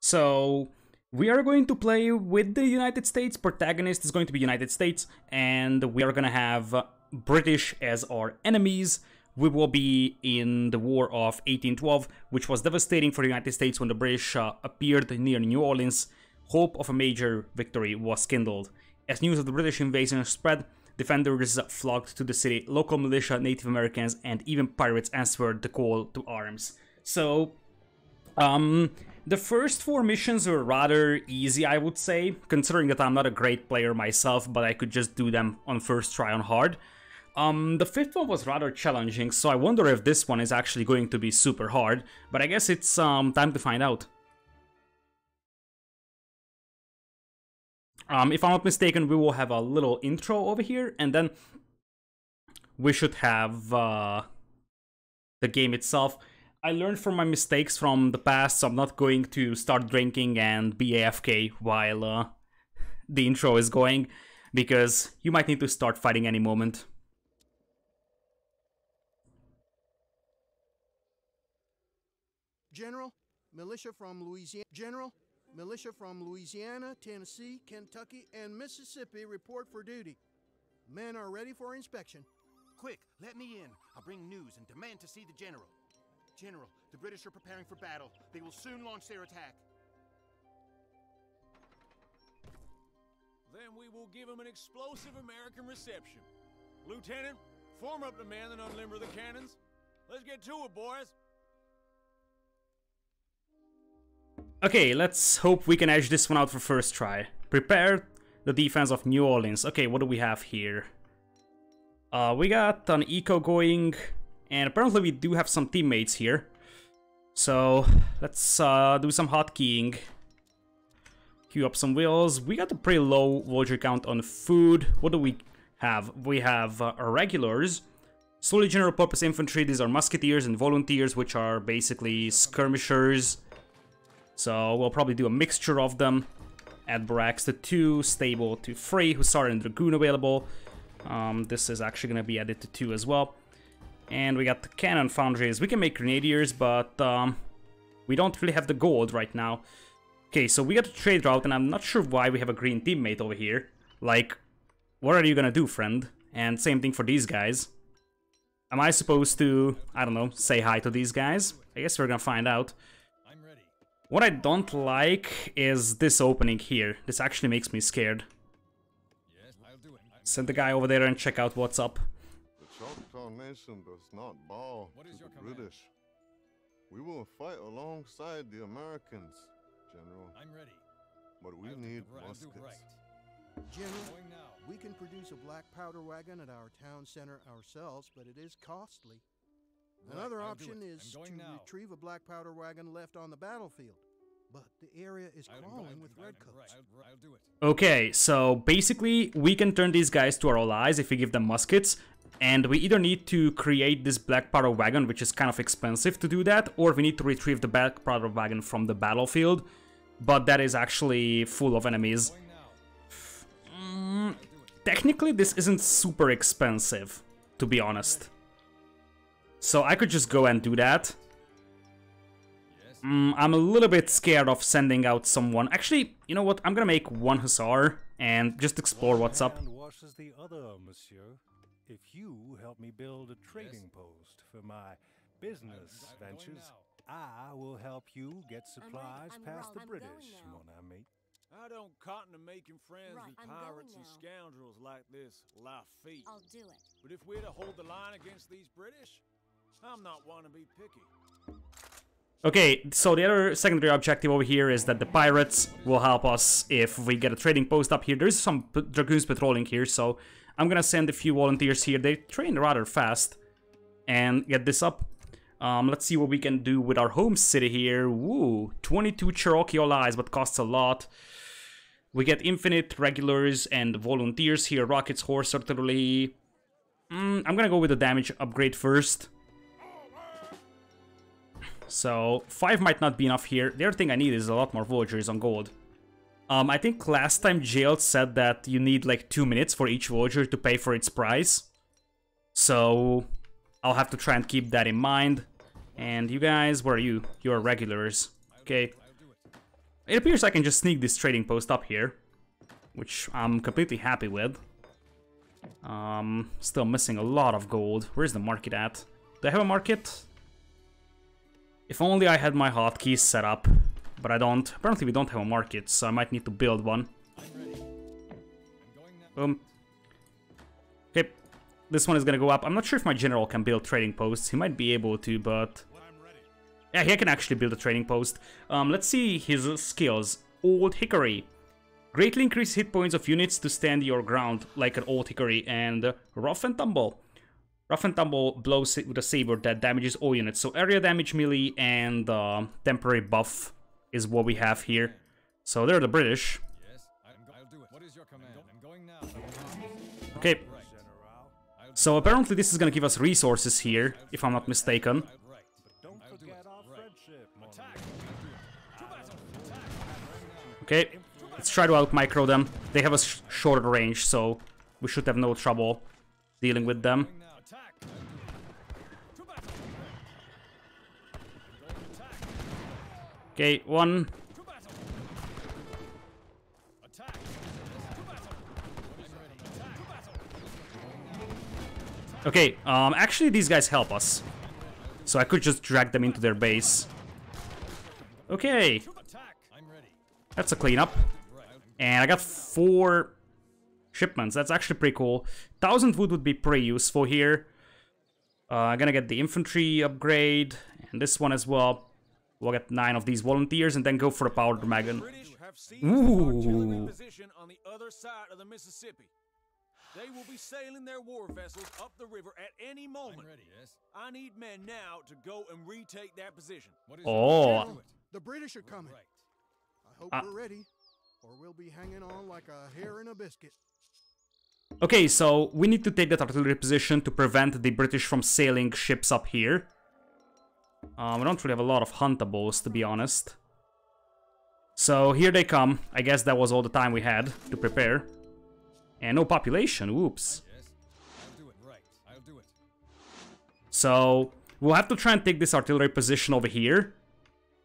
So we are going to play with the United States. Protagonist is going to be United States, and we are gonna have British as our enemies. We will be in the War of 1812, which was devastating for the United States when the British appeared near New Orleans. Hope of a major victory was kindled. As news of the British invasion spread, defenders flocked to the city. Local militia, Native Americans, and even pirates answered the call to arms. So, the first 4 missions were rather easy, I would say, considering that I'm not a great player myself, but I could just do them on first try on hard. The 5th one was rather challenging, so I wonder if this one is actually going to be super hard, but I guess it's time to find out. If I'm not mistaken, we will have a little intro over here, and then we should have the game itself. I learned from my mistakes from the past, so I'm not going to start drinking and be AFK while the intro is going, because you might need to start fighting any moment. General, militia from Louisiana, Tennessee, Kentucky, and Mississippi report for duty. Men are ready for inspection. Quick, let me in. I'll bring news and demand to see the general. General, the British are preparing for battle. They will soon launch their attack. Then we will give them an explosive American reception. Lieutenant, form up the men and unlimber the cannons. Let's get to it, boys. Okay, let's hope we can edge this one out for first try. Prepare the defense of New Orleans. Okay, what do we have here? We got an eco going, and apparently we do have some teammates here. So, let's do some hotkeying. Queue up some wheels. We got a pretty low vulture count on food. What do we have? We have regulars. Slowly general purpose infantry. These are musketeers and volunteers, which are basically skirmishers. So we'll probably do a mixture of them. Add barracks to 2, stable to 3, Hussar and Dragoon available. This is actually going to be added to 2 as well. And we got the cannon foundries. We can make grenadiers, but we don't really have the gold right now. Okay, so we got a trade route, and I'm not sure why we have a green teammate over here. Like, what are you going to do, friend? And same thing for these guys. Am I supposed to, I don't know, say hi to these guys? I guess we're going to find out. What I don't like is this opening here. This actually makes me scared. Send the guy over there and check out what's up. The Choctaw Nation does not bow to the British. We will fight alongside the Americans, General. I'm ready. But we need muskets. General, we can produce a black powder wagon at our town center ourselves, but it is costly. Another option is to retrieve a black powder wagon left on the battlefield, but the area is crawling with redcoats. I'll do it. Okay, so basically we can turn these guys to our allies if we give them muskets, and we either need to create this black powder wagon, which is kind of expensive to do that, or we need to retrieve the black powder wagon from the battlefield, but that is actually full of enemies. Technically this isn't super expensive, to be honest. So I could just go and do that. I'm a little bit scared of sending out someone. Actually, you know what? I'm gonna make 1 Hussar and just explore what's up. Washes the other, monsieur. If you help me build a trading post for my business ventures, I will help you get supplies past the British, mon ami. I don't cotton to making friends with pirates and scoundrels like this Lafitte. I'll do it. But if we're to hold the line against these British, I'm not one to be picky. Okay, so the other secondary objective over here is that the pirates will help us if we get a trading post up here. There's some dragoons patrolling here, so I'm gonna send a few volunteers here. They train rather fast and get this up. Let's see what we can do with our home city here. Woo, 22 Cherokee allies, but costs a lot. We get infinite regulars and volunteers here. Rockets, horse, artillery. I'm gonna go with the damage upgrade first. So 5 might not be enough here. The other thing I need is a lot more vultures on gold. I think last time Jail said that you need like 2 minutes for each vulture to pay for its price. So I'll have to try and keep that in mind. And you guys, where are you? You're regulars. Okay. It appears I can just sneak this trading post up here, which I'm completely happy with. Still missing a lot of gold. Where's the market at? Do I have a market? If only I had my hotkeys set up, but I don't. Apparently we don't have a market, so I might need to build one. Boom. Okay, this one is gonna go up. I'm not sure if my general can build trading posts. He might be able to, but... yeah, he can actually build a trading post. Let's see his skills. Old Hickory. Greatly increase hit points of units to stand your ground like an Old Hickory. And Rough and Tumble. Rough and Tumble blows with a saber that damages all units. So area damage, melee, and temporary buff is what we have here. So they're the British. Okay. So apparently this is gonna give us resources here, if I'm not mistaken. Okay, let's try to out-micro them. They have a shorter range, so we should have no trouble dealing with them. Okay, one. Okay, actually these guys help us. So I could just drag them into their base. Okay. That's a cleanup. And I got 4 shipments. That's actually pretty cool. 1,000 wood would be pretty useful here. I'm gonna get the infantry upgrade. And this one as well. We'll get 9 of these volunteers and then go for the powder wagon. Ooh. They will be sailing their war vessels up the river at any moment. I need men now to go and retake that position. Oh. The British are coming. I hope we're ready, or we'll be hanging on like a hare in a biscuit. Okay, so we need to take that artillery position to prevent the British from sailing ships up here. We don't really have a lot of huntables, to be honest. So here they come. I guess that was all the time we had to prepare. And no population, whoops. So we'll have to try and take this artillery position over here.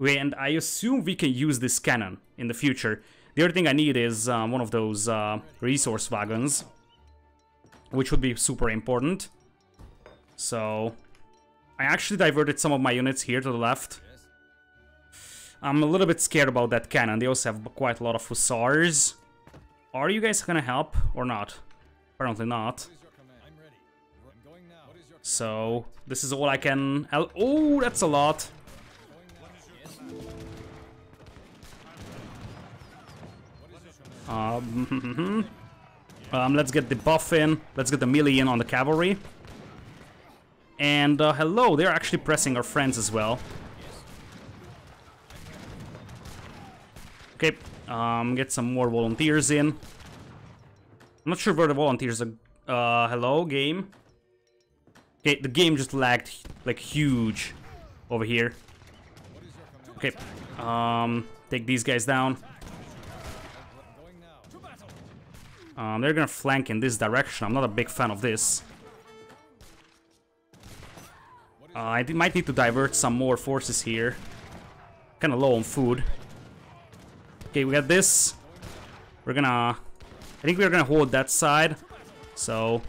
And I assume we can use this cannon in the future. The other thing I need is one of those resource wagons, which would be super important. So I actually diverted some of my units here to the left. I'm a little bit scared about that cannon. They also have quite a lot of hussars. Are you guys gonna help or not? Apparently not. So this is all I can... Oh, that's a lot. Let's get the buff in. Let's get the melee in on the cavalry. And hello, they're actually pressing our friends as well. Okay, get some more volunteers in. I'm not sure where the volunteers are. Hello, game. Okay, the game just lagged like huge over here. Okay, take these guys down. They're gonna flank in this direction. I'm not a big fan of this. I might need to divert some more forces here. Kinda low on food. Okay, we got this. We're gonna... I think we're gonna hold that side. So...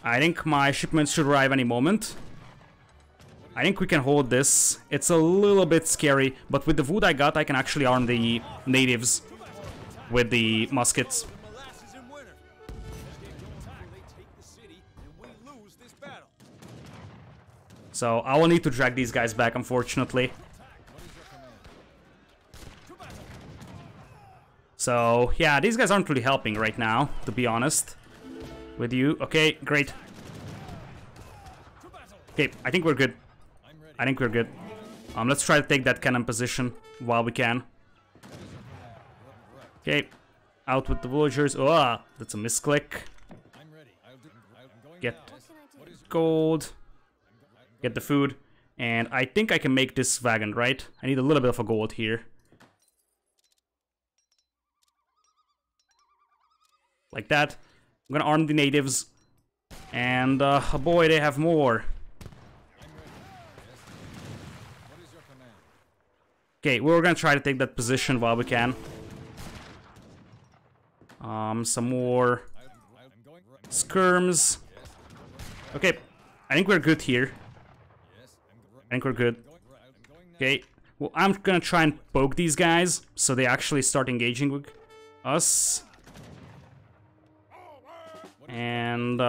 I think my shipments should arrive any moment. I think we can hold this. It's a little bit scary, but with the wood I got, I can actually arm the natives with the muskets. So I will need to drag these guys back, unfortunately. So yeah, these guys aren't really helping right now, to be honest with you. Okay, great. Okay, I think we're good. I think we're good. Let's try to take that cannon position while we can. Okay, out with the villagers. Oh, that's a misclick. Get gold. Get the food. And I think I can make this wagon, right? I need a little bit of a gold here. Like that. I'm gonna arm the natives. And, oh boy, they have more. Okay, we're gonna try to take that position while we can. Some more skirms. Okay, I think we're good here. I think we're good. Okay, well, I'm gonna try and poke these guys so they actually start engaging with us. And,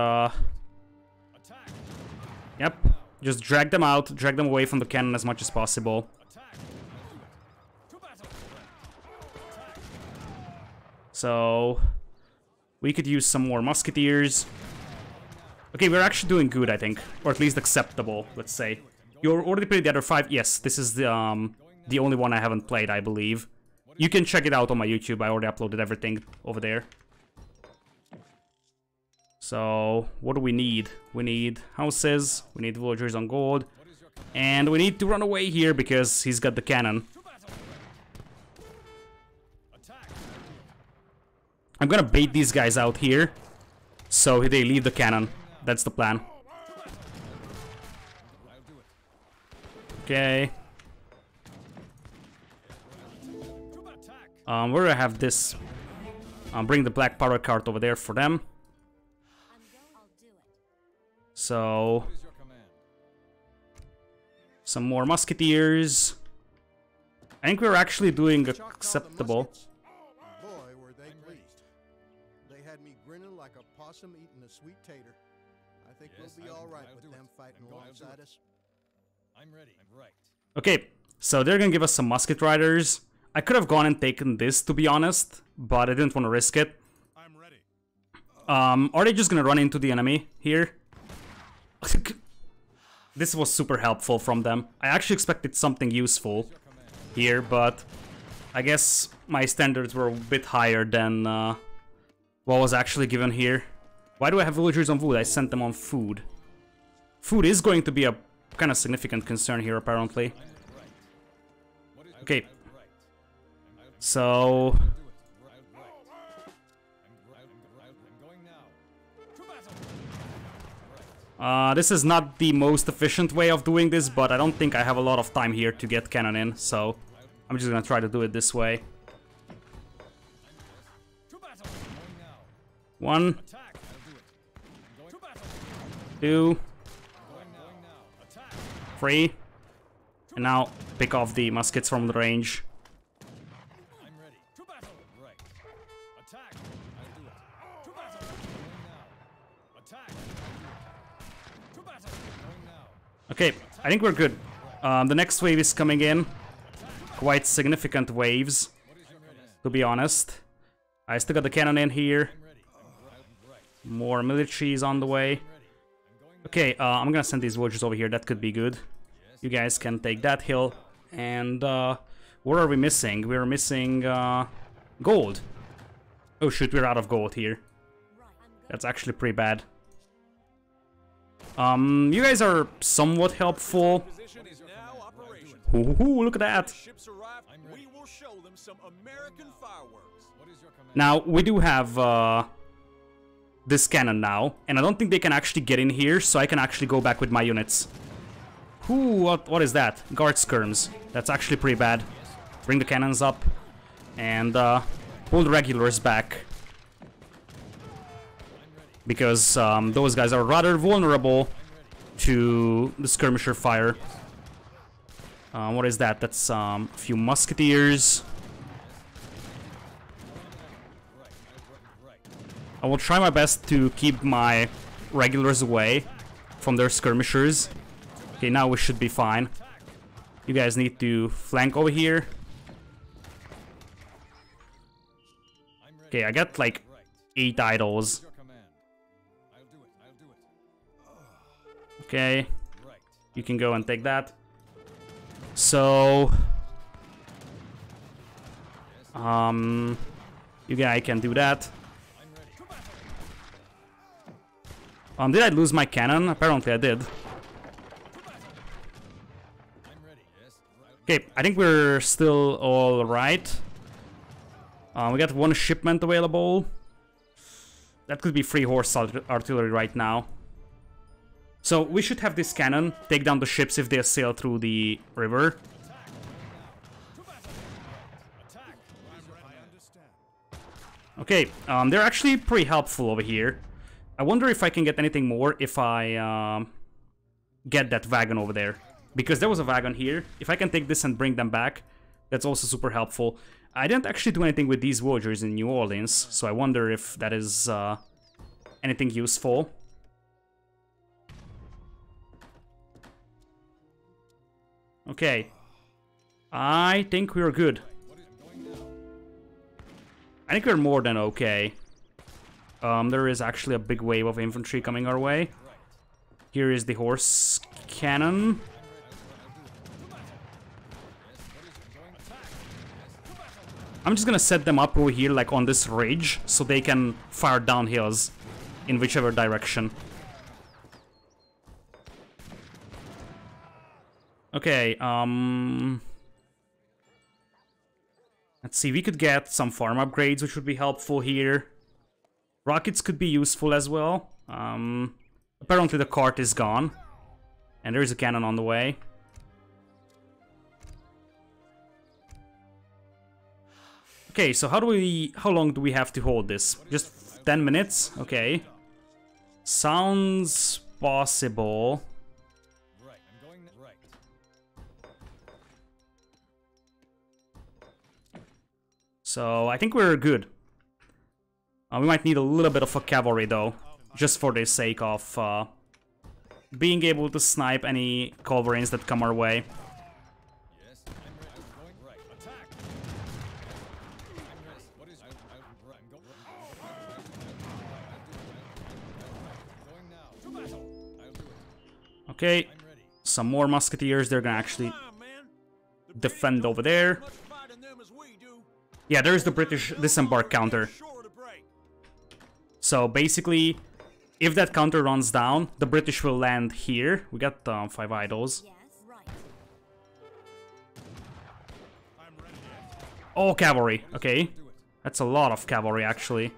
yep, just drag them out, drag them away from the cannon as much as possible. So, we could use some more musketeers. Okay, we're actually doing good, I think. Or at least acceptable, let's say. You already played the other 5? Yes, this is the only one I haven't played, I believe. You can check it out on my YouTube, I already uploaded everything over there. So, what do we need? We need houses, we need villagers on gold, and we need to run away here because he's got the cannon. I'm gonna bait these guys out here, so they leave the cannon. That's the plan. Okay. We're gonna have this. Bring the black powder cart over there for them. So, some more musketeers. I think we're actually doing acceptable. Boy, were they pleased. They had me grinning like a possum eating a sweet tater. I think we'll be all right with them fighting alongside us. I'm ready. I'm right. Okay, so they're gonna give us some musket riders. I could have gone and taken this, to be honest, but I didn't want to risk it. I'm ready. Are they just gonna run into the enemy here? This was super helpful from them. I actually expected something useful here, but I guess my standards were a bit higher than what was actually given here. Why do I have villagers on wood? I sent them on food. Food is going to be a kind of significant concern here, apparently. Okay. So... this is not the most efficient way of doing this, but I don't think I have a lot of time here to get cannon in, so I'm just gonna try to do it this way. 1, 2, 3, and now pick off the muskets from the range. Okay, I think we're good. The next wave is coming in. Quite significant waves, to be honest. I still got the cannon in here. More military is on the way. Okay, I'm gonna send these villagers over here. That could be good. You guys can take that hill. And what are we missing? We're missing gold. Oh shoot, we're out of gold here. That's actually pretty bad. You guys are somewhat helpful. Ooh, look at that. Now, we do have this cannon now, and I don't think they can actually get in here, so I can actually go back with my units. Ooh, what is that? Guard skirms. That's actually pretty bad. Bring the cannons up, and pull the regulars back. Because those guys are rather vulnerable to the skirmisher fire. What is that? That's a few musketeers. I will try my best to keep my regulars away from their skirmishers. Okay, now we should be fine. You guys need to flank over here. Okay, I got like 8 idols. Okay, you can go and take that. So, you guys can do that. Did I lose my cannon? Apparently I did. Okay, I think we're still all right. We got 1 shipment available. That could be 3 horse artillery right now. So we should have this cannon take down the ships if they sail through the river. Okay, they're actually pretty helpful over here. I wonder if I can get anything more if I get that wagon over there. Because there was a wagon here. If I can take this and bring them back, that's also super helpful. I didn't actually do anything with these villagers in New Orleans, so I wonder if that is anything useful. Okay. I think we're good. I think we're more than okay. There is actually a big wave of infantry coming our way. Here is the horse cannon. I'm just gonna set them up over here, like on this ridge, so they can fire down hills in whichever direction. Okay, let's see, we could get some farm upgrades, which would be helpful here. Rockets could be useful as well. Apparently the cart is gone. And there is a cannon on the way. Okay, so how long do we have to hold this? Just 10 minutes? Okay. Sounds possible. So I think we're good. We might need a little bit of a cavalry though, just for the sake of being able to snipe any culverins that come our way. Okay, some more musketeers. They're gonna actually defend over there. Yeah, there's the British disembark counter. So basically, if that counter runs down, the British will land here. We got 5 idols. Oh, cavalry. Okay. That's a lot of cavalry, actually.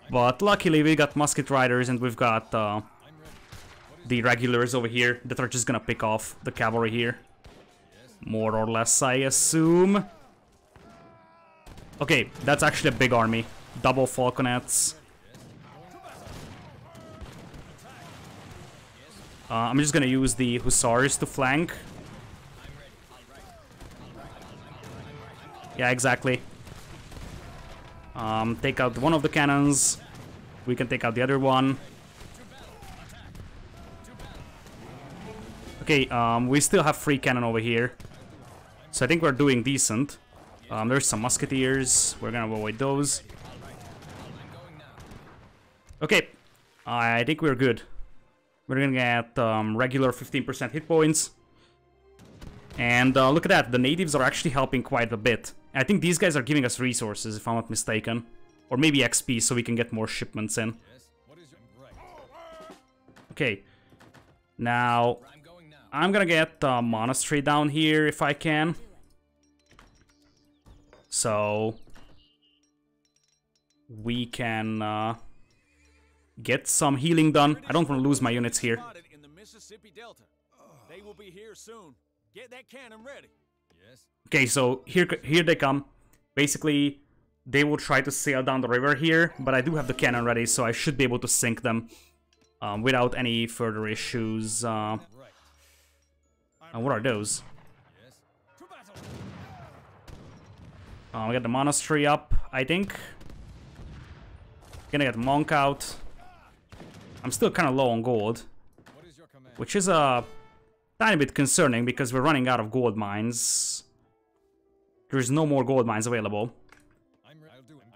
But luckily, we got musket riders and we've got the regulars over here that are just gonna pick off the cavalry here. More or less, I assume. Okay, that's actually a big army. Double falconets. I'm just gonna use the hussars to flank. Yeah, exactly. Take out one of the cannons. We can take out the other one. Okay, we still have free cannon over here. So I think we're doing decent. There's some musketeers. We're gonna avoid those. Okay, I think we're good. We're gonna get regular 15% hit points. And look at that, the natives are actually helping quite a bit. I think these guys are giving us resources, if I'm not mistaken. Or maybe XP, so we can get more shipments in. Okay. Now, I'm gonna get a monastery down here, if I can. So, we can get some healing done. I don't want to lose my units here. They will be here soon. Get that cannon ready. Okay, so here they come. Basically, they will try to sail down the river here, but I do have the cannon ready, so I should be able to sink them without any further issues. What are those? We got the monastery up, I think. Gonna get monk out. I'm still kind of low on gold, which is a tiny bit concerning because we're running out of gold mines. There's no more gold mines available.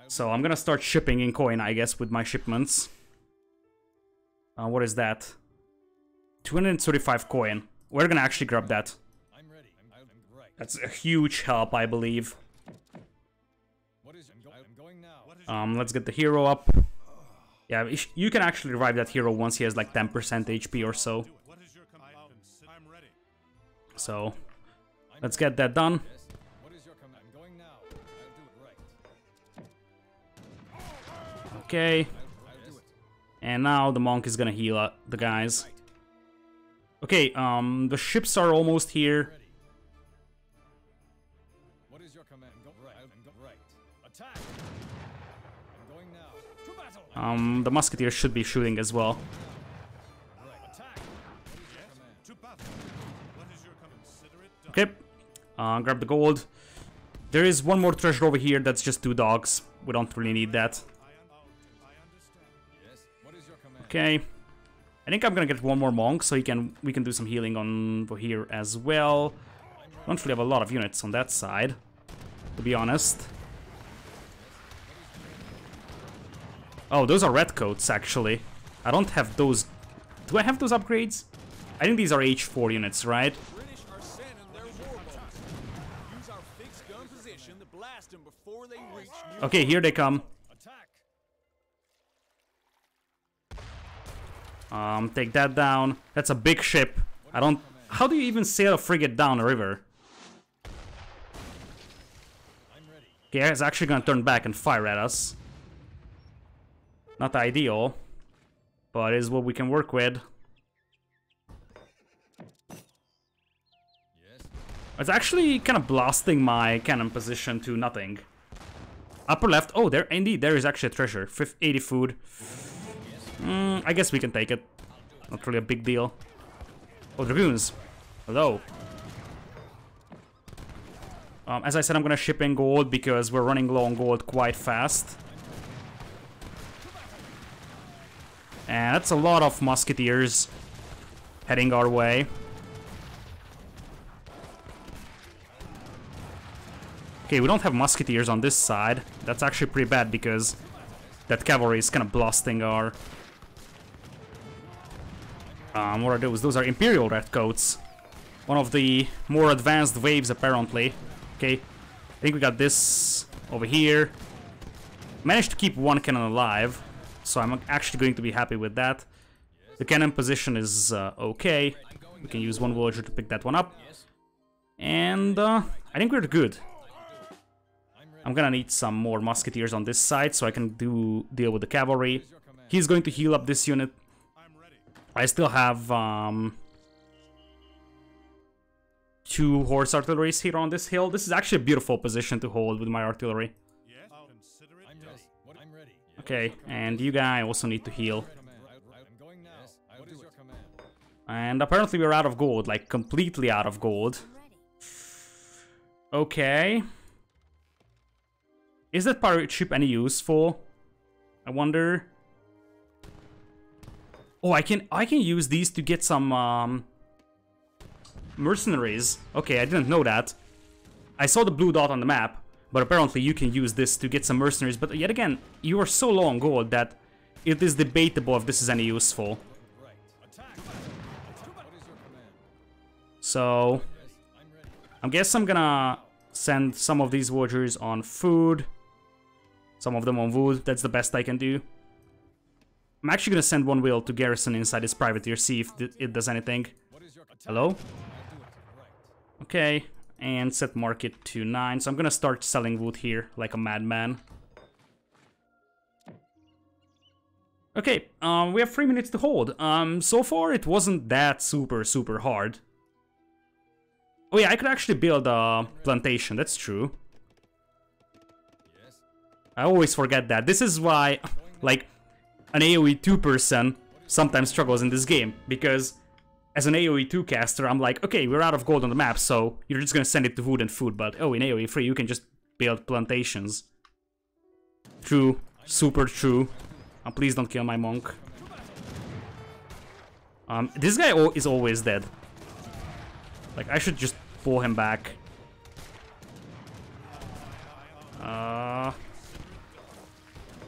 So I'm gonna start shipping in coin, I guess, with my shipments. What is that? 235 coin. We're gonna actually grab that. That's a huge help, I believe. Let's get the hero up. Yeah, you can actually revive that hero once he has like 10% HP or so. So, let's get that done. Okay. And now the monk is gonna heal the guys. Okay, the ships are almost here. The musketeers should be shooting as well. Okay, grab the gold. There is one more treasure over here that's just 2 dogs. We don't really need that. Okay. I think I'm gonna get one more monk so we can do some healing on over here as well. Don't really have a lot of units on that side, to be honest. Oh, those are red coats actually. I don't have those. Do I have those upgrades? I think these are H4 units, right? British are sending their warboats. Use our fixed gun position to blast them before they reach New Okay, here they come. Take that down. That's a big ship. I don't... How do you even sail a frigate down a river? Okay, it's actually gonna turn back and fire at us. Not ideal, but it is what we can work with. It's actually kind of blasting my cannon position to nothing. Upper left. Oh, there indeed, there is actually a treasure. 80 food. I guess we can take it. Not really a big deal. Oh, dragoons. Hello. As I said, I'm gonna ship in gold because we're running low on gold quite fast. And that's a lot of musketeers heading our way. Okay, we don't have musketeers on this side. That's actually pretty bad because that cavalry is kind of blasting our... what are those? Those are Imperial Redcoats. One of the more advanced waves, apparently. Okay, I think we got this over here. Managed to keep one cannon alive, so I'm actually going to be happy with that. The cannon position is okay. We can use one villager to pick that one up. And I think we're good. I'm gonna need some more musketeers on this side so I can deal with the cavalry. He's going to heal up this unit. I still have 2 horse artilleries here on this hill. This is actually a beautiful position to hold with my artillery. Okay, and you guys also need to heal. And apparently we're out of gold, like completely out of gold. Okay. Is that pirate ship any useful? I wonder. Oh, I can use these to get some mercenaries. Okay, I didn't know that. I saw the blue dot on the map, but apparently you can use this to get some mercenaries. But yet again, you are so low on gold that it is debatable if this is any useful. So, I guess I'm gonna send some of these villagers on food. Some of them on wood. That's the best I can do. I'm actually gonna send one wheel to garrison inside this privateer, see if it does anything. Hello? Okay, and set market to 9. So I'm gonna start selling wood here like a madman. Okay, we have 3 minutes to hold. So far it wasn't that super hard. Oh yeah, I could actually build a plantation, that's true. I always forget that. This is why, like, an AoE2 person sometimes struggles in this game, because as an AoE2 caster, I'm like, okay, we're out of gold on the map, so you're just gonna send it to wood and food, but oh, in AoE3 you can just build plantations. True, super true. Please don't kill my monk. This guy is always dead. Like, I should just pull him back.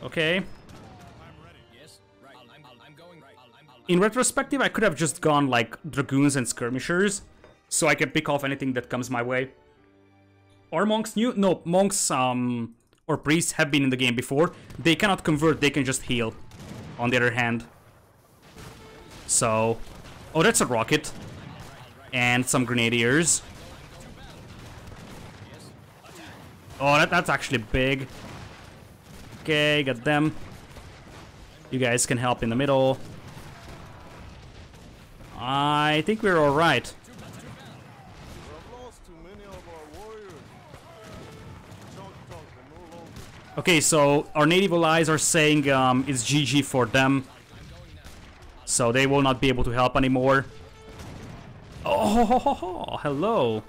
Okay. In retrospective, I could have just gone like dragoons and skirmishers, so I can pick off anything that comes my way. Are monks new? No, monks or priests have been in the game before. They cannot convert, they can just heal, on the other hand. So... Oh, that's a rocket. And some grenadiers. Oh, that's actually big. Okay, got them. You guys can help in the middle. I think we're alright. Okay, so our native allies are saying it's GG for them. So they will not be able to help anymore. Oh, hello.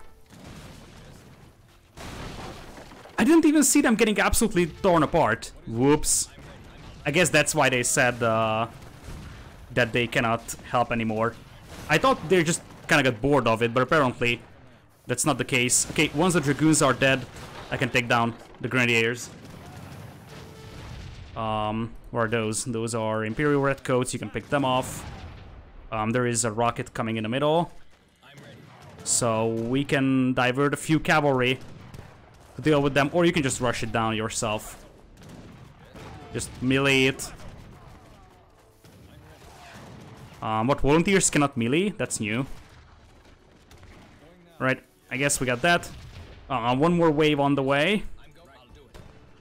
I didn't even see them getting absolutely torn apart. Whoops. I guess that's why they said that they cannot help anymore. I thought they just kind of got bored of it, but apparently that's not the case. Okay, once the Dragoons are dead, I can take down the Grenadiers. Where are those? Those are Imperial Redcoats, you can pick them off. There is a rocket coming in the middle. So we can divert a few cavalry to deal with them, or you can just rush it down yourself. Just melee it. What, volunteers cannot melee? That's new. Right, I guess we got that. One more wave on the way.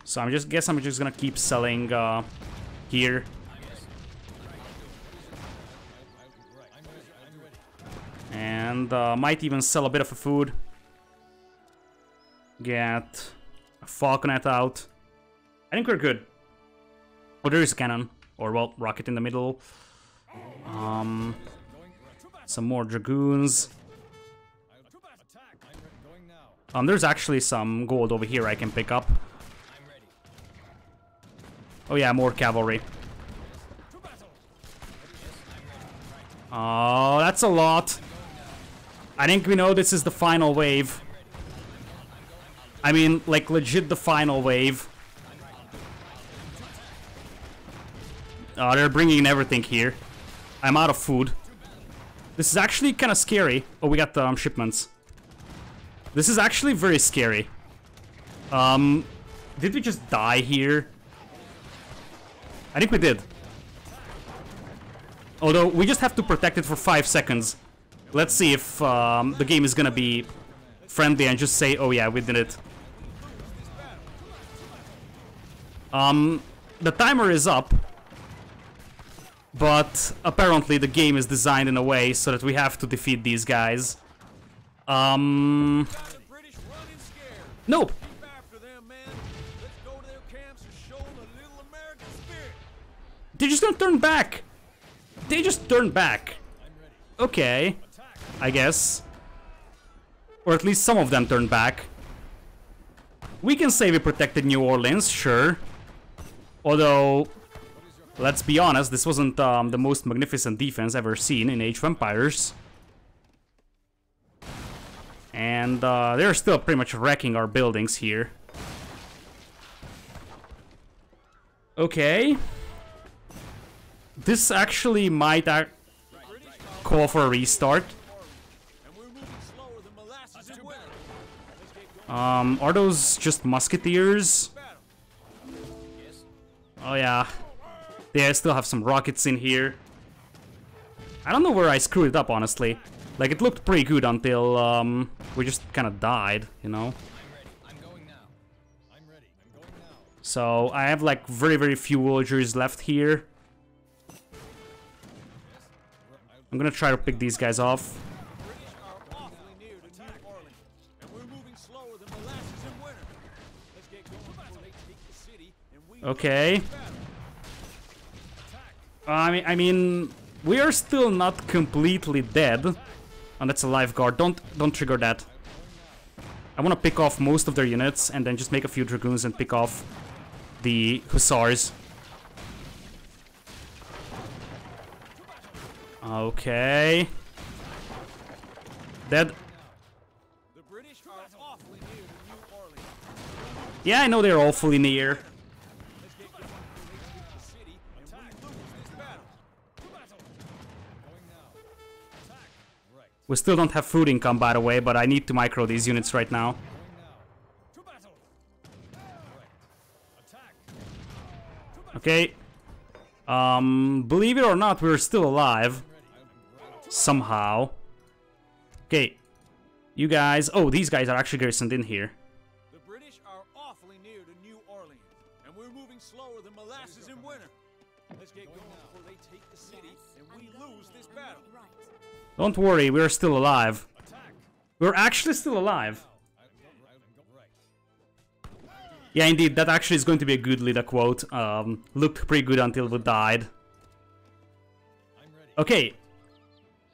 So I'm just gonna keep selling here. And might even sell a bit of a food. Get a falconet out. I think we're good. Oh, there is a cannon. Or, well, rocket in the middle. Some more dragoons. There's actually some gold over here I can pick up. Oh yeah, more cavalry. Oh, that's a lot. I think we know this is the final wave. I mean, like, legit the final wave. They're bringing in everything here. I'm out of food. This is actually kind of scary. Oh, we got the shipments. This is actually very scary. Did we just die here? I think we did. Although, we just have to protect it for 5 seconds. Let's see if the game is gonna be friendly and just say, oh yeah, we did it. The timer is up. But apparently the game is designed in a way so that we have to defeat these guys. Nope. They're just gonna turn back. They just turned back. Okay, I guess. Or at least some of them turned back. We can say we protected New Orleans, sure. Although, let's be honest, this wasn't the most magnificent defense ever seen in Age of Empires. And they're still pretty much wrecking our buildings here. Okay. This actually might call for a restart. Are those just musketeers? Oh yeah. Yeah, I still have some rockets in here. I don't know where I screwed it up, honestly. Like, it looked pretty good until we just kind of died, you know? So, I have like very, very few villagers left here. I'm gonna try to pick these guys off. Okay. I mean, we are still not completely dead. And that's a life guard. Don't trigger that. I want to pick off most of their units and then just make a few dragoons and pick off the hussars. Okay. Dead. Yeah, I know they're awfully near. We still don't have food income, by the way, but I need to micro these units right now. Okay. Believe it or not, we're still alive. Somehow. Okay. You guys... Oh, these guys are actually garrisoned in here. The British are awfully near to New Orleans, and we're moving slower than molasses in winter. Let's get going before they take the city and we lose this battle. Don't worry, we're still alive. We're actually still alive. Yeah, indeed, that actually is going to be a good Lida quote. Looked pretty good until we died. Okay.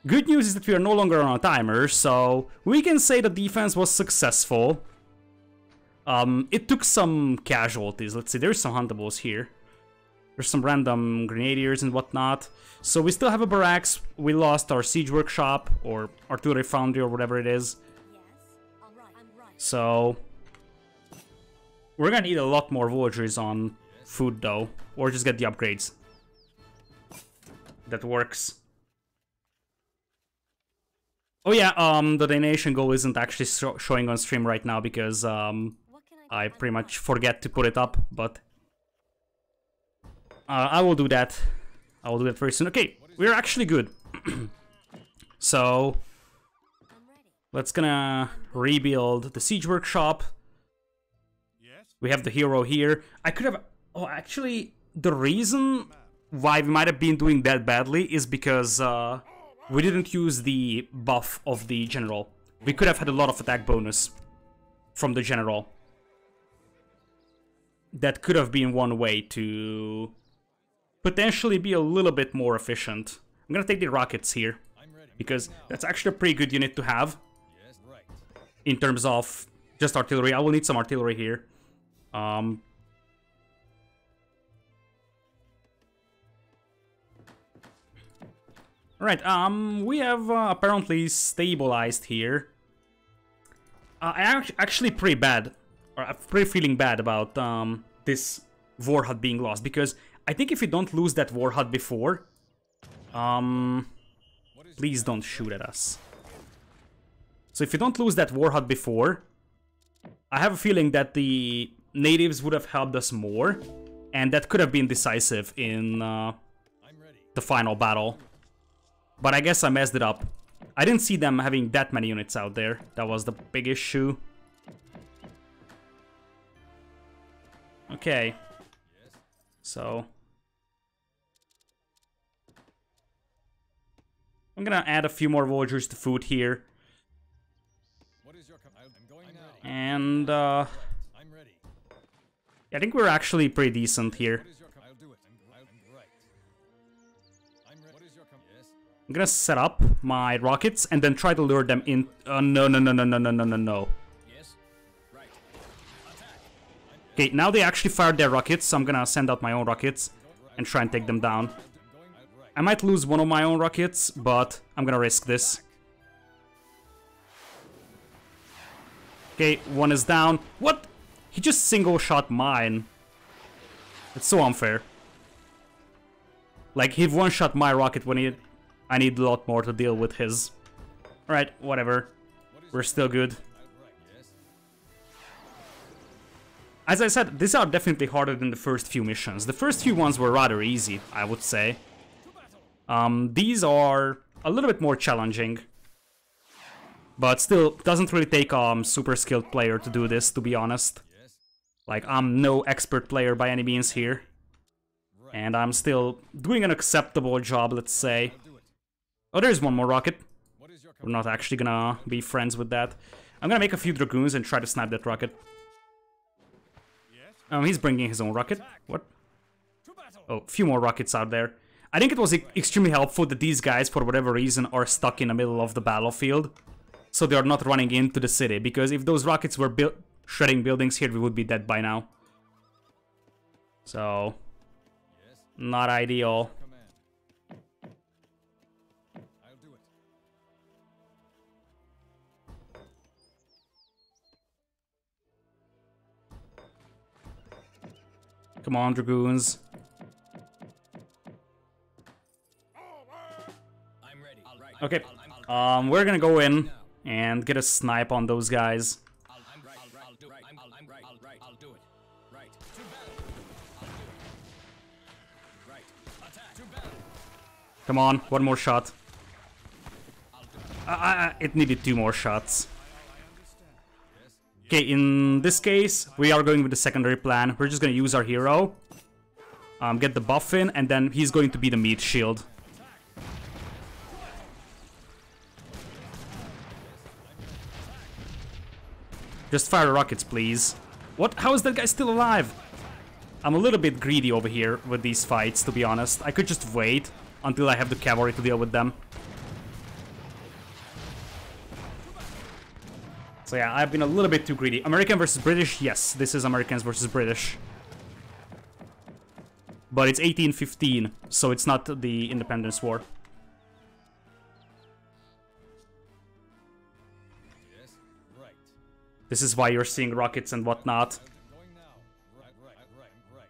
Good news is that we are no longer on a timer, so we can say the defense was successful. It took some casualties. Let's see, there's some huntables here. There's some random grenadiers and whatnot. So we still have a barracks. We lost our siege workshop, or artillery foundry, or whatever it is. So we're gonna need a lot more villagers on food though, or just get the upgrades. That works. Oh yeah, the donation goal isn't actually showing on stream right now because I pretty much forget to put it up, but I will do that. I will do that very soon. Okay, we're actually good. So let's gonna rebuild the siege workshop. We have the hero here. I could have... Oh, actually, the reason why we might have been doing that badly is because we didn't use the buff of the general. We could have had a lot of attack bonus from the general. That could have been one way to potentially be a little bit more efficient. I'm gonna take the rockets here, because that's actually a pretty good unit to have. In terms of just artillery, I will need some artillery here. Alright, we have apparently stabilized here. I'm actually pretty bad, or I'm pretty feeling bad about this war hut being lost, because I think if you don't lose that war hut before, please don't shoot at us. So if you don't lose that war hut before, I have a feeling that the natives would have helped us more, and that could have been decisive in the final battle. But I guess I messed it up. I didn't see them having that many units out there. That was the big issue. Okay. So I'm gonna add a few more villagers to food here. And I think we're actually pretty decent here. I'm gonna set up my rockets and then try to lure them in. No. Okay, now they actually fired their rockets, so I'm gonna send out my own rockets and try and take them down. I might lose one of my own rockets, but I'm gonna risk this. Okay, one is down. What? He just single shot mine. It's so unfair. Like, he one shot my rocket when I need a lot more to deal with his. Alright, whatever. We're still good. As I said, these are definitely harder than the first few missions. The first few ones were rather easy, I would say. These are a little bit more challenging. But still, doesn't really take a super skilled player to do this, to be honest. Like, I'm no expert player by any means here. And I'm still doing an acceptable job, let's say. Oh, there's one more rocket. We're not actually gonna be friends with that. I'm gonna make a few dragoons and try to snipe that rocket. He's bringing his own rocket. What? Oh, a few more rockets out there. I think it was extremely helpful that these guys, for whatever reason, are stuck in the middle of the battlefield. So they are not running into the city, because if those rockets were shredding buildings here, we would be dead by now. So, not ideal. Come on, dragoons. Okay, we're gonna go in and get a snipe on those guys. Come on, one more shot. It needed 2 more shots. Okay, in this case, we are going with the secondary plan. We're just gonna use our hero, get the buff in, and then he's going to be the meat shield. Just fire the rockets, please. What? How is that guy still alive? I'm a little bit greedy over here with these fights, to be honest. I could just wait until I have the cavalry to deal with them. So yeah, I've been a little bit too greedy. American versus British? Yes, this is Americans versus British. But it's 1815, so it's not the Independence War. This is why you're seeing rockets and whatnot.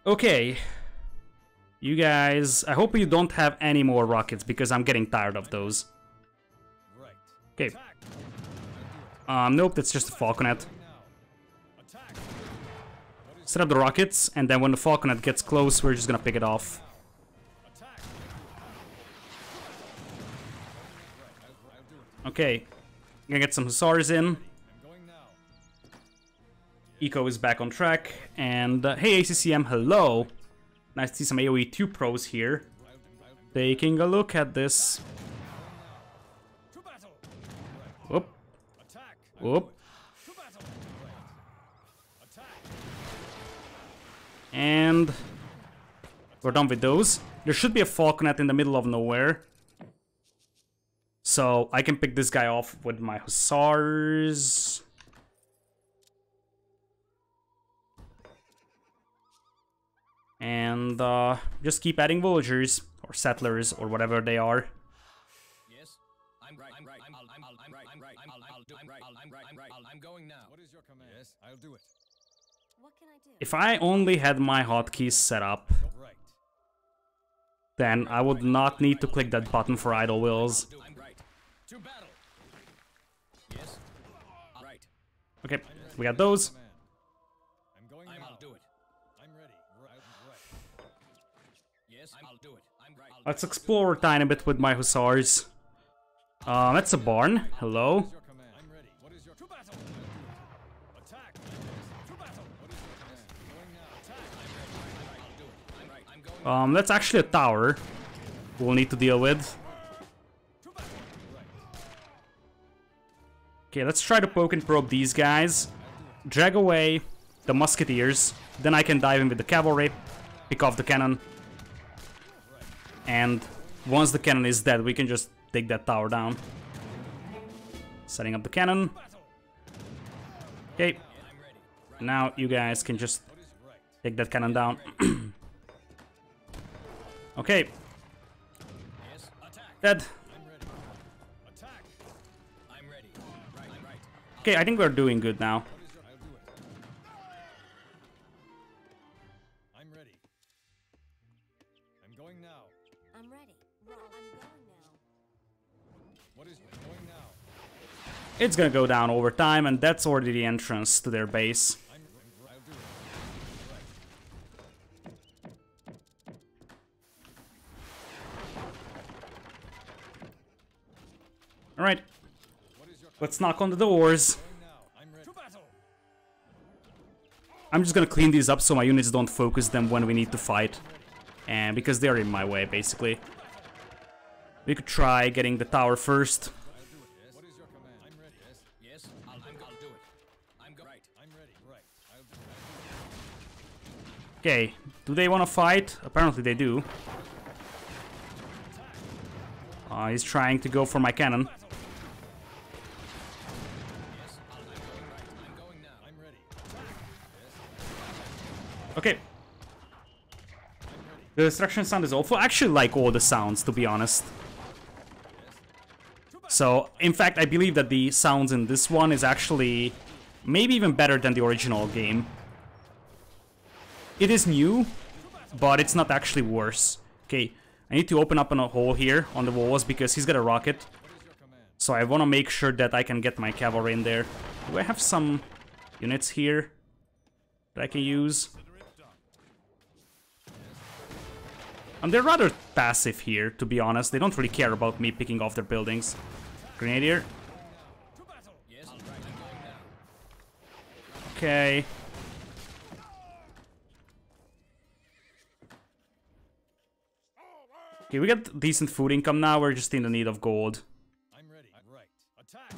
Okay. You guys, I hope you don't have any more rockets, because I'm getting tired of those. Okay. Nope, that's just a falconet. Set up the rockets, and then when the falconet gets close, we're just gonna pick it off. Okay. Gonna get some hussars in. Eco is back on track, and hey ACCM, hello! Nice to see some AoE2 pros here. Taking a look at this. Whoop. Whoop. And we're done with those. There should be a falconet in the middle of nowhere. So I can pick this guy off with my hussars. And just keep adding villagers or settlers or whatever they are. Yes, I'm right. I'm going now. What is your command? Yes, I'll do it. What can I do? If I only had my hotkeys set up, then I would not need to click that button for idle wills. I'm right. To battle. Yes. Right. Okay, we got those. I'm going now. I'll do it. I'm ready. Right. Yes, I'll do it. I'm right. Let's explore a tiny bit with my hussars. That's a barn. Hello. I'm ready. What is your to battle? Attack. To battle. What is your command? Going now. Attack. I'm ready. I'll do it. I'm right. I'm going. That's actually a tower we'll need to deal with. Okay, let's try to poke and probe these guys. Drag away the musketeers. Then I can dive in with the cavalry. Pick off the cannon. And once the cannon is dead, we can just take that tower down. Setting up the cannon. Okay. Now you guys can just take that cannon down. Okay. Dead. Okay, I think we're doing good now. I'm ready. I'm going now. I'm ready. I'm going now. What is going now? It's gonna go down over time, and that's already the entrance to their base. I'll do it. Alright. Let's knock on the doors. I'm just gonna clean these up so my units don't focus them when we need to fight. And because they're in my way, basically. We could try getting the tower first. What is your command? I'm ready. Yes. Yes. I'll do it. I'm right. I'm ready. Right. I'll do it. Okay, do they want to fight? Apparently they do. He's trying to go for my cannon. Okay. The destruction sound is awful. I actually like all the sounds, to be honest. So, in fact, I believe that the sounds in this one is actually maybe even better than the original game. It is new, but it's not actually worse. Okay, I need to open up a hole here on the walls because he's got a rocket. So I want to make sure that I can get my cavalry in there. Do I have some units here that I can use? And they're rather passive here, to be honest. They don't really care about me picking off their buildings. Grenadier. Okay. Okay, we got decent food income now. We're just in the need of gold. I'm ready. Right. Attack.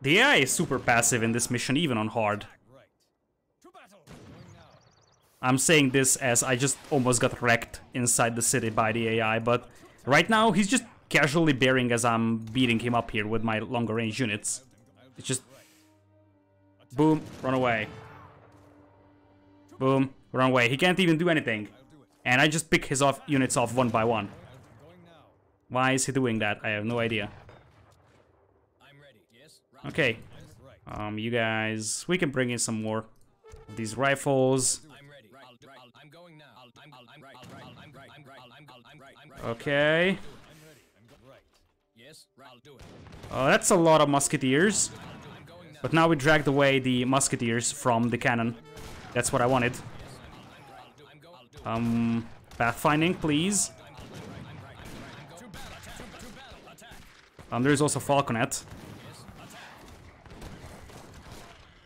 The AI is super passive in this mission, even on hard. Right. To battle. I'm saying this as I just almost got wrecked inside the city by the AI, but right now he's just casually bearing as I'm beating him up here with my longer range units. It's just... boom, run away. Boom, run away. He can't even do anything. And I just pick his units off one by one. Why is he doing that? I have no idea. Okay. You guys... we can bring in some more of these rifles. Okay. Oh, that's a lot of musketeers. But now we dragged away the musketeers from the cannon. That's what I wanted. Pathfinding, please. There's also Falconet.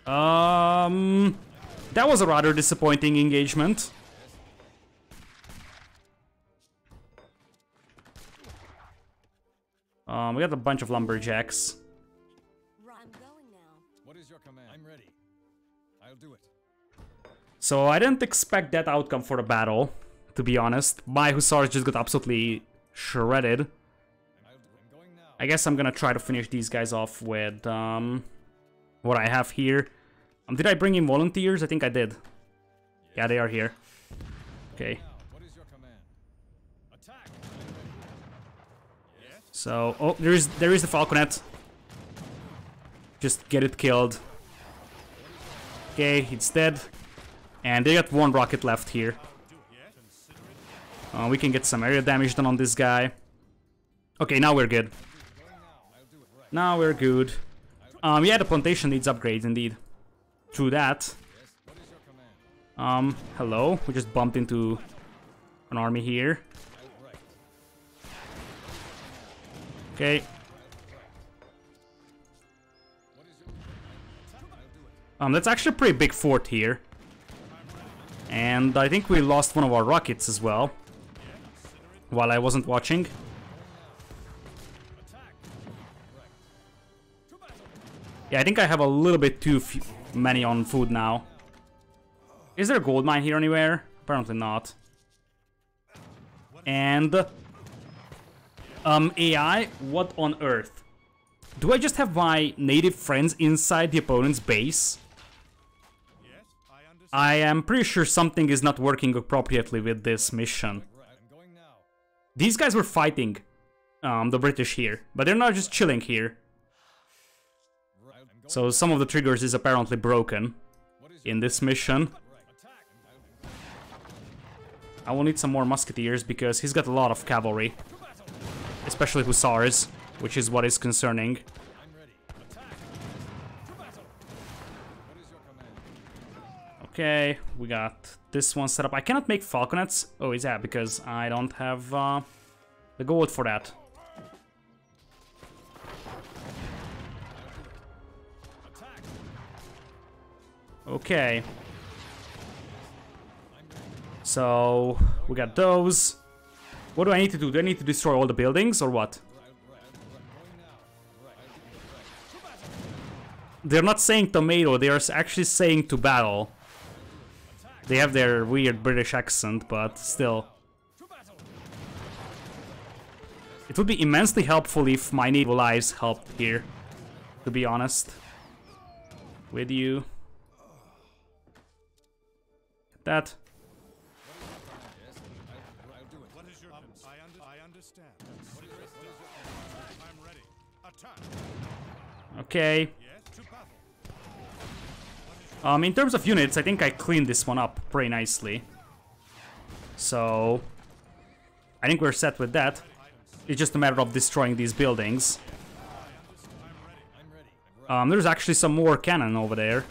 That was a rather disappointing engagement. We got a bunch of lumberjacks. I'm going now. What is your command? I'm ready. I'll do it. So I didn't expect that outcome for the battle, to be honest. My hussars just got absolutely shredded. I guess I'm gonna try to finish these guys off with what I have here. Did I bring in volunteers? I think I did. Yeah, they are here. Okay. What is your command? Attack. So, oh, there is the Falconet. Just get it killed. Okay, it's dead. And they got one rocket left here. We can get some area damage done on this guy. Okay, now we're good. Now we're good. Yeah, the plantation needs upgrades indeed. True that. Hello. We just bumped into an army here. Okay. That's actually a pretty big fort here. And I think we lost one of our rockets as well. While I wasn't watching. Yeah, I think I have a little bit too many on food now. Is there a gold mine here anywhere? Apparently not. And... AI, what on earth? Do I just have my native friends inside the opponent's base? I am pretty sure something is not working appropriately with this mission. These guys were fighting the British here, but they're not just chilling here. So some of the triggers is apparently broken in this mission. I will need some more musketeers because he's got a lot of cavalry. Especially hussars, which is what is concerning. Okay, we got this one set up. I cannot make falconets. Oh, is that because I don't have the gold for that? Okay. So, we got those. What do I need to do? Do I need to destroy all the buildings or what? They're not saying tomato, they are actually saying to battle. They have their weird British accent, but still. It would be immensely helpful if my naval allies helped here, to be honest. With you. That. Okay. In terms of units, I think I cleaned this one up pretty nicely. So, I think we're set with that. It's just a matter of destroying these buildings. There's actually some more cannon over there.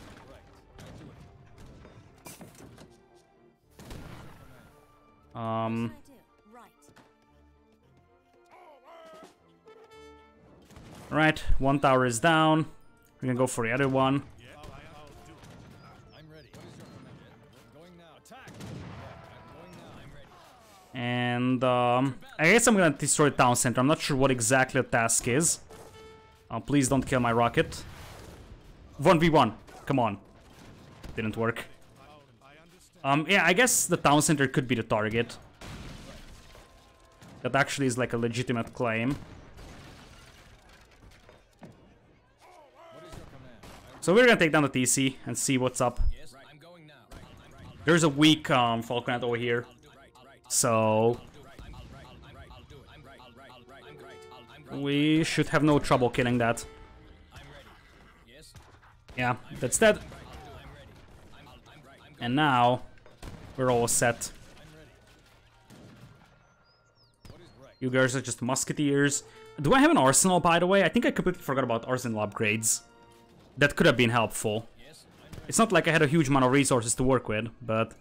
Right, one tower is down. We can go for the other one. And I guess I'm gonna destroy the town center. I'm not sure what exactly the task is. Please don't kill my rocket. 1v1. Come on. Didn't work. Yeah, I guess the town center could be the target. That actually is like a legitimate claim. So we're gonna take down the TC and see what's up. There's a weak Falconet over here. So we should have no trouble killing that. Yeah, that's dead. And now we're all set. You guys are just musketeers. Do I have an arsenal, by the way? I think I completely forgot about arsenal upgrades. That could have been helpful. It's not like I had a huge amount of resources to work with, but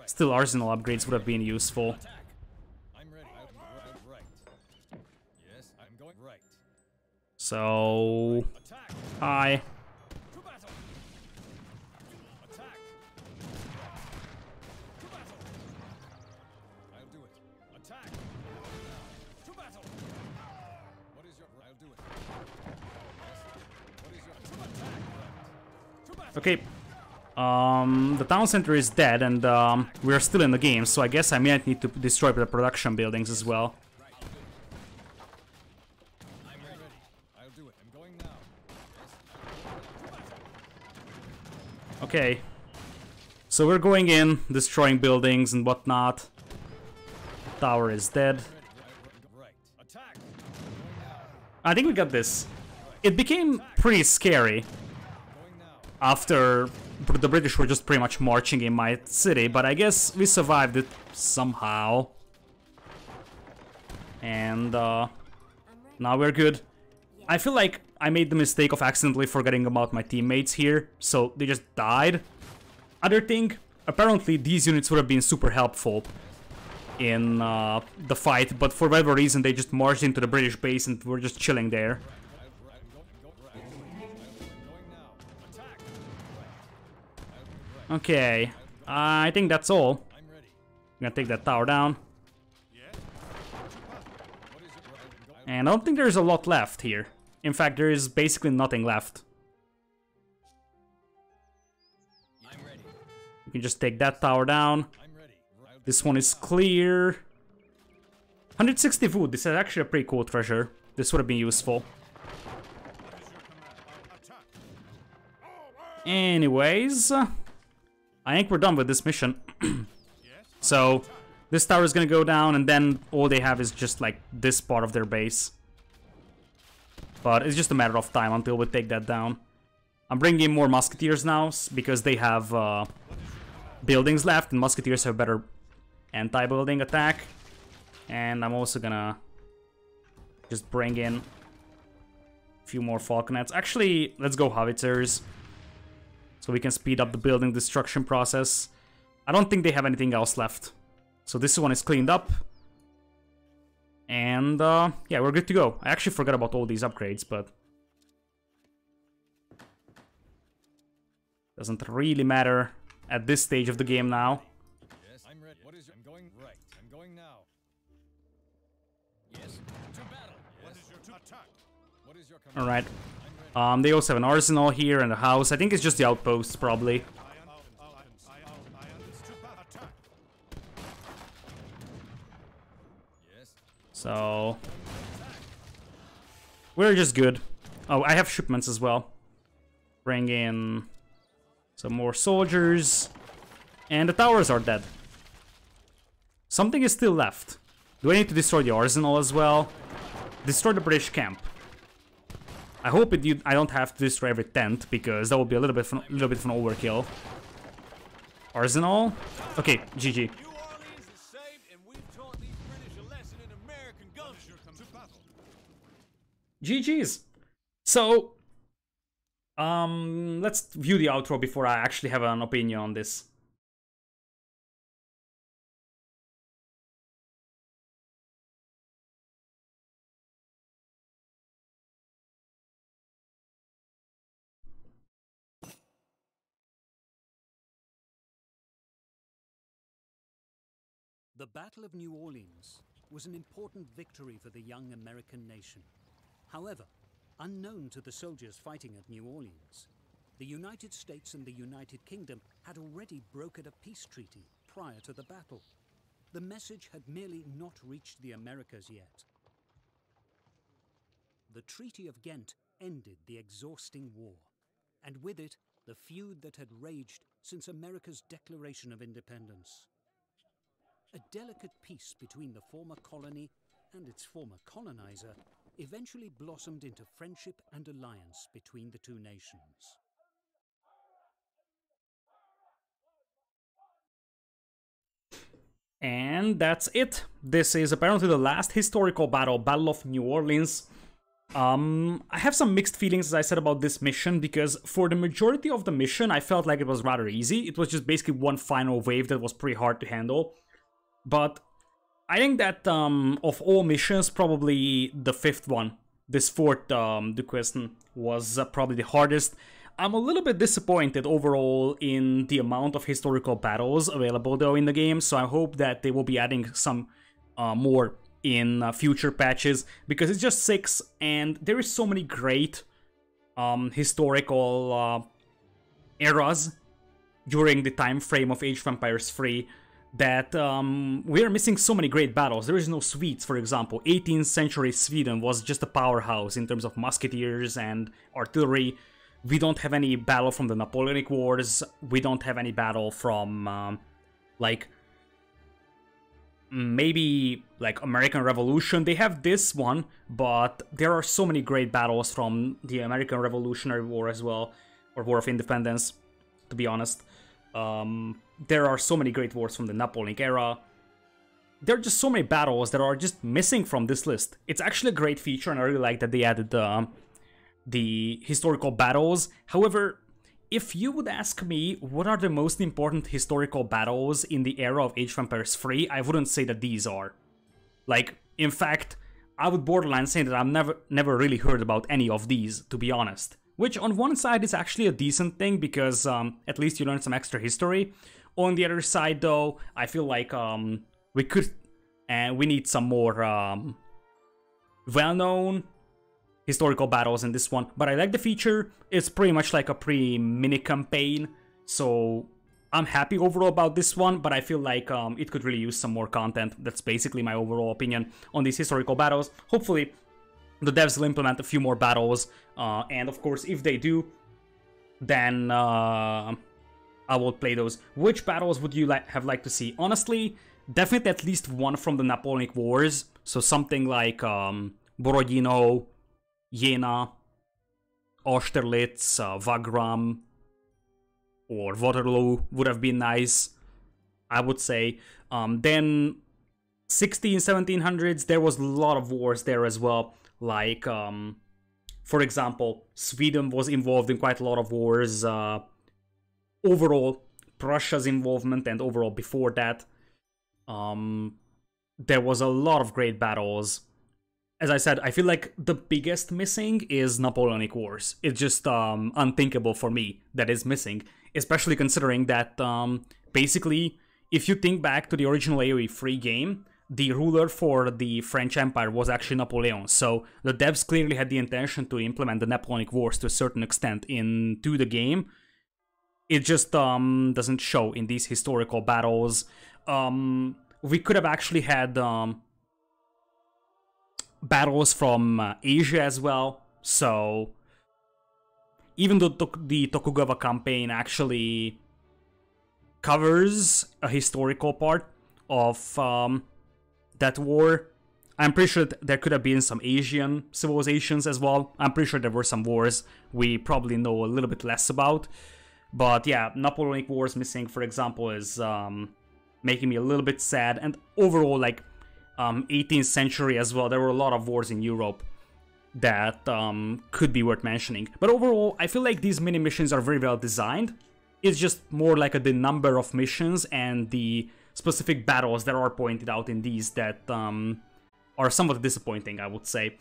still arsenal upgrades would have been useful. So... hi. Okay, the town center is dead, and we're still in the game, so I guess I might need to destroy the production buildings as well. Okay, so we're going in, destroying buildings and whatnot. Tower is dead. I think we got this. It became pretty scary after the British were just pretty much marching in my city, but I guess we survived it somehow. And now we're good. I feel like I made the mistake of accidentally forgetting about my teammates here, so they just died. Other thing, apparently these units would have been super helpful in the fight, but for whatever reason they just marched into the British base and were just chilling there. Okay, I think that's all. I'm gonna take that tower down. And I don't think there's a lot left here. In fact, there is basically nothing left. You can just take that tower down. This one is clear. 160 wood, this is actually a pretty cool treasure. This would have been useful. Anyways, I think we're done with this mission. So, this tower is gonna go down, and then all they have is just like this part of their base. But it's just a matter of time until we take that down. I'm bringing in more musketeers now, because they have buildings left, and musketeers have better anti-building attack. And I'm also gonna just bring in a few more falconets. Actually, let's go howitzers, so we can speed up the building destruction process. I don't think they have anything else left. So this one is cleaned up. And yeah, we're good to go. I actually forgot about all these upgrades, but doesn't really matter at this stage of the game now. Yes, I'm ready. What is your... I'm going right. I'm going now. Yes. To battle. What is your attack? What is your command? All right. They also have an arsenal here and a house. I think it's just the outposts, probably. So we're just good. Oh, I have shipments as well. Bring in some more soldiers. And the towers are dead. Something is still left. Do I need to destroy the arsenal as well? Destroy the British camp. I hope I don't have to destroy every tent, because that would be a little bit of an overkill. Arsenal? Okay, GG. GG's. So, let's view the outro before I actually have an opinion on this. The Battle of New Orleans was an important victory for the young American nation. However, unknown to the soldiers fighting at New Orleans, The United States and the United Kingdom had already brokered a peace treaty prior to the battle. The message had merely not reached the Americas yet. The Treaty of Ghent ended the exhausting war, and with it, the feud that had raged since America's declaration of independence. A delicate peace between the former colony and its former colonizer eventually blossomed into friendship and alliance between the two nations. And that's it. This is apparently the last historical battle, Battle of New Orleans. I have some mixed feelings, as I said, about this mission, because for the majority of the mission, I felt like it was rather easy. It was just basically one final wave that was pretty hard to handle. But I think that of all missions, probably the fifth one, this fourth question, was probably the hardest. I'm a little bit disappointed overall in the amount of historical battles available though in the game, so I hope that they will be adding some more in future patches, because it's just 6 and there is so many great historical eras during the time frame of Age of Empires 3 that we are missing so many great battles. There is no Swedes, for example. 18th century Sweden was just a powerhouse in terms of musketeers and artillery. We don't have any battle from the Napoleonic Wars. We don't have any battle from, like, maybe, like, American Revolution. They have this one, but there are so many great battles from the American Revolutionary War as well, or War of Independence, to be honest. There are so many great wars from the Napoleonic era. There are just so many battles that are just missing from this list. It's actually a great feature, and I really like that they added the historical battles. However, if you would ask me what are the most important historical battles in the era of Age of Empires 3, I wouldn't say that these are. Like, in fact, I would borderline say that I've never really heard about any of these, to be honest. Which on one side is actually a decent thing, because at least you learn some extra history. On the other side though, I feel like we could and we need some more well-known historical battles in this one. But I like the feature. It's pretty much like a pre-mini campaign, so I'm happy overall about this one, but I feel like it could really use some more content. That's basically my overall opinion on these historical battles. Hopefully the devs will implement a few more battles, and of course if they do, then I will play those. Which battles would you have liked to see? Honestly, definitely at least one from the Napoleonic Wars, so something like Borodino, Jena, Austerlitz, Wagram, or Waterloo would have been nice, I would say. Then 1700s, there was a lot of wars there as well. Like, for example, Sweden was involved in quite a lot of wars. Overall, Prussia's involvement, and overall before that, there was a lot of great battles. As I said, I feel like the biggest missing is Napoleonic Wars. It's just unthinkable for me that is missing, especially considering that basically, if you think back to the original AoE3 game, the ruler for the French Empire was actually Napoleon. So the devs clearly had the intention to implement the Napoleonic Wars to a certain extent into the game. It just doesn't show in these historical battles. We could have actually had battles from Asia as well. So even though the Tokugawa campaign actually covers a historical part of that war, I'm pretty sure there could have been some Asian civilizations as well. I'm pretty sure there were some wars we probably know a little bit less about. But yeah, Napoleonic Wars missing, for example, is making me a little bit sad. And overall, like 18th century as well, there were a lot of wars in Europe that could be worth mentioning. But overall, I feel like these mini missions are very well designed. It's just more like the number of missions and the specific battles that are pointed out in these that are somewhat disappointing, I would say.